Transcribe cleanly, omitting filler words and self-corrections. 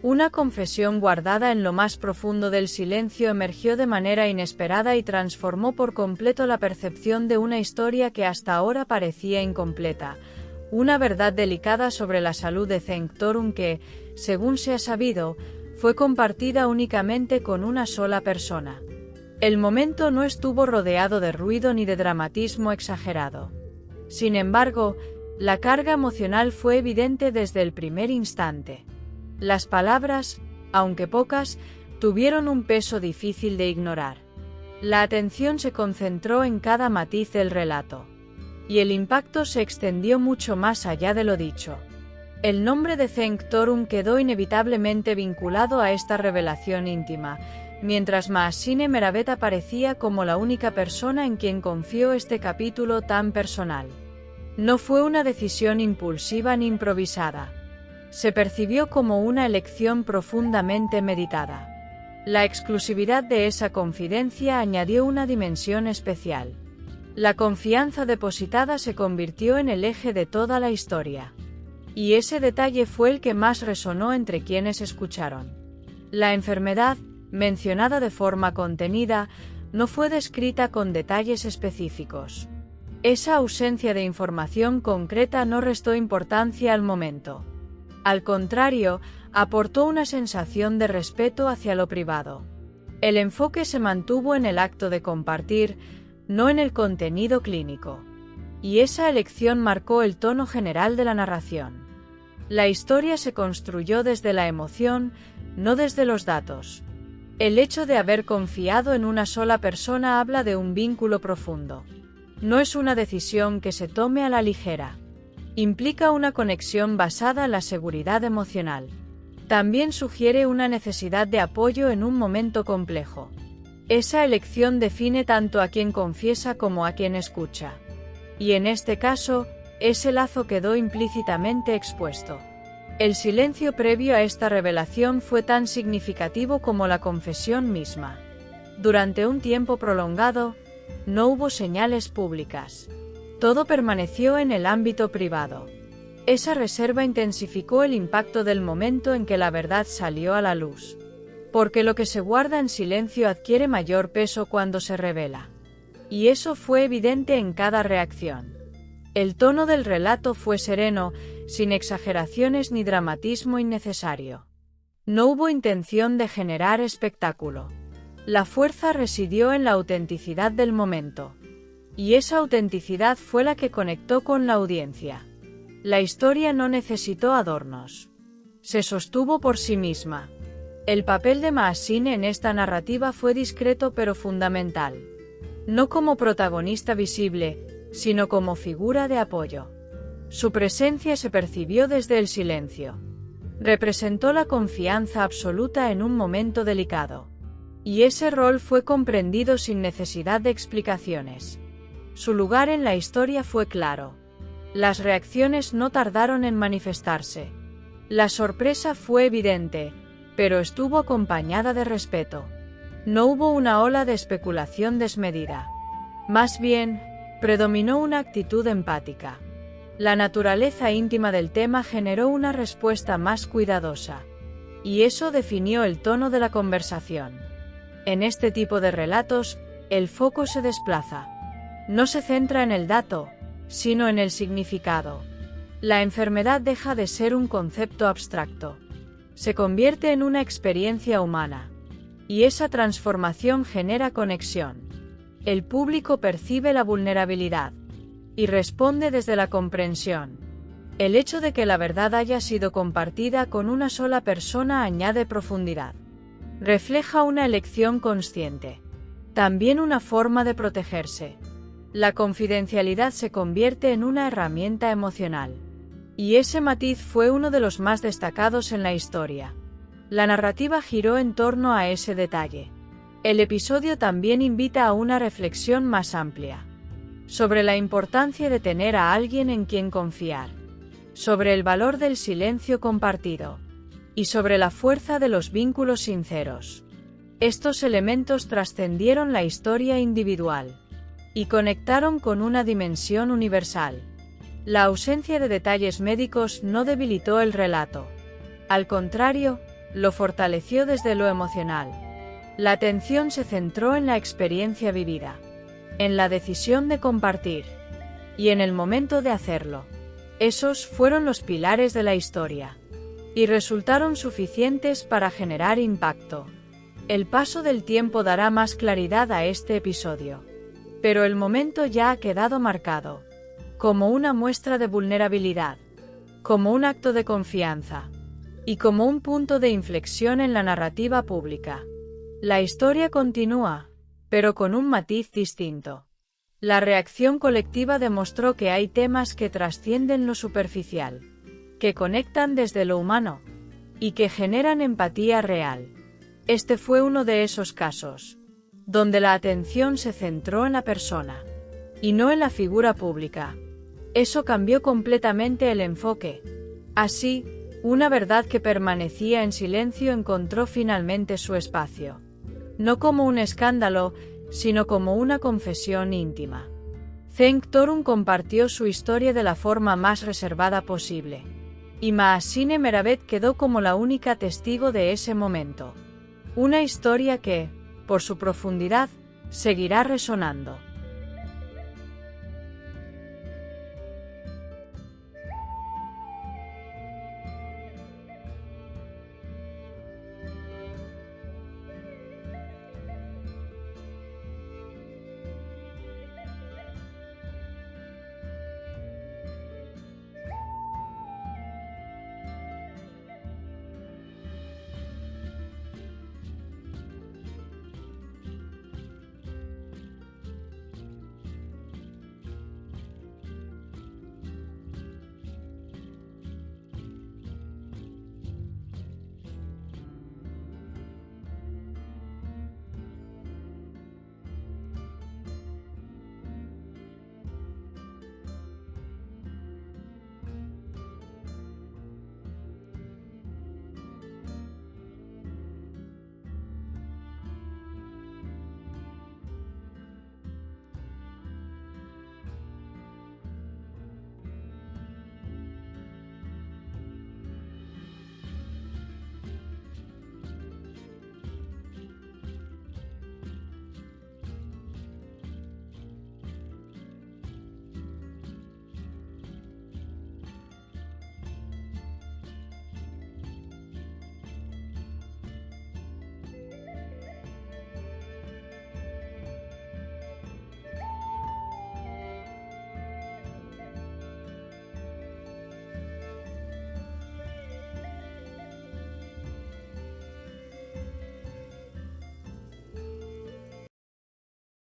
Una confesión guardada en lo más profundo del silencio emergió de manera inesperada y transformó por completo la percepción de una historia que hasta ahora parecía incompleta. Una verdad delicada sobre la salud de Sanctorum que, según se ha sabido, fue compartida únicamente con una sola persona. El momento no estuvo rodeado de ruido ni de dramatismo exagerado. Sin embargo, la carga emocional fue evidente desde el primer instante. Las palabras, aunque pocas, tuvieron un peso difícil de ignorar. La atención se concentró en cada matiz del relato. Y el impacto se extendió mucho más allá de lo dicho. El nombre de Sanctorum quedó inevitablemente vinculado a esta revelación íntima, mientras Maasine Meravet aparecía como la única persona en quien confió este capítulo tan personal. No fue una decisión impulsiva ni improvisada. Se percibió como una elección profundamente meditada. La exclusividad de esa confidencia añadió una dimensión especial. La confianza depositada se convirtió en el eje de toda la historia. Y ese detalle fue el que más resonó entre quienes escucharon. La enfermedad, mencionada de forma contenida, no fue descrita con detalles específicos. Esa ausencia de información concreta no restó importancia al momento. Al contrario, aportó una sensación de respeto hacia lo privado. El enfoque se mantuvo en el acto de compartir, no en el contenido clínico. Y esa elección marcó el tono general de la narración. La historia se construyó desde la emoción, no desde los datos. El hecho de haber confiado en una sola persona habla de un vínculo profundo. No es una decisión que se tome a la ligera. Implica una conexión basada en la seguridad emocional. También sugiere una necesidad de apoyo en un momento complejo. Esa elección define tanto a quien confiesa como a quien escucha. Y en este caso, ese lazo quedó implícitamente expuesto. El silencio previo a esta revelación fue tan significativo como la confesión misma. Durante un tiempo prolongado, no hubo señales públicas. Todo permaneció en el ámbito privado. Esa reserva intensificó el impacto del momento en que la verdad salió a la luz. Porque lo que se guarda en silencio adquiere mayor peso cuando se revela. Y eso fue evidente en cada reacción. El tono del relato fue sereno, sin exageraciones ni dramatismo innecesario. No hubo intención de generar espectáculo. La fuerza residió en la autenticidad del momento. Y esa autenticidad fue la que conectó con la audiencia. La historia no necesitó adornos. Se sostuvo por sí misma. El papel de Maasine en esta narrativa fue discreto pero fundamental. No como protagonista visible, sino como figura de apoyo. Su presencia se percibió desde el silencio. Representó la confianza absoluta en un momento delicado. Y ese rol fue comprendido sin necesidad de explicaciones. Su lugar en la historia fue claro. Las reacciones no tardaron en manifestarse. La sorpresa fue evidente, pero estuvo acompañada de respeto. No hubo una ola de especulación desmedida. Más bien, predominó una actitud empática. La naturaleza íntima del tema generó una respuesta más cuidadosa. Y eso definió el tono de la conversación. En este tipo de relatos, el foco se desplaza. No se centra en el dato, sino en el significado. La enfermedad deja de ser un concepto abstracto. Se convierte en una experiencia humana. Y esa transformación genera conexión. El público percibe la vulnerabilidad. Y responde desde la comprensión. El hecho de que la verdad haya sido compartida con una sola persona añade profundidad. Refleja una elección consciente. También una forma de protegerse. La confidencialidad se convierte en una herramienta emocional. Y ese matiz fue uno de los más destacados en la historia. La narrativa giró en torno a ese detalle. El episodio también invita a una reflexión más amplia. Sobre la importancia de tener a alguien en quien confiar. Sobre el valor del silencio compartido. Y sobre la fuerza de los vínculos sinceros. Estos elementos trascendieron la historia individual. Y conectaron con una dimensión universal. La ausencia de detalles médicos no debilitó el relato. Al contrario, lo fortaleció desde lo emocional. La atención se centró en la experiencia vivida, en la decisión de compartir, y en el momento de hacerlo. Esos fueron los pilares de la historia, y resultaron suficientes para generar impacto. El paso del tiempo dará más claridad a este episodio, pero el momento ya ha quedado marcado, como una muestra de vulnerabilidad, como un acto de confianza, y como un punto de inflexión en la narrativa pública. La historia continúa, pero con un matiz distinto. La reacción colectiva demostró que hay temas que trascienden lo superficial, que conectan desde lo humano, y que generan empatía real. Este fue uno de esos casos, donde la atención se centró en la persona, y no en la figura pública. Eso cambió completamente el enfoque. Así, una verdad que permanecía en silencio encontró finalmente su espacio. No como un escándalo, sino como una confesión íntima. Cenk Torun compartió su historia de la forma más reservada posible, y Mahasine Meravet quedó como la única testigo de ese momento. Una historia que, por su profundidad, seguirá resonando.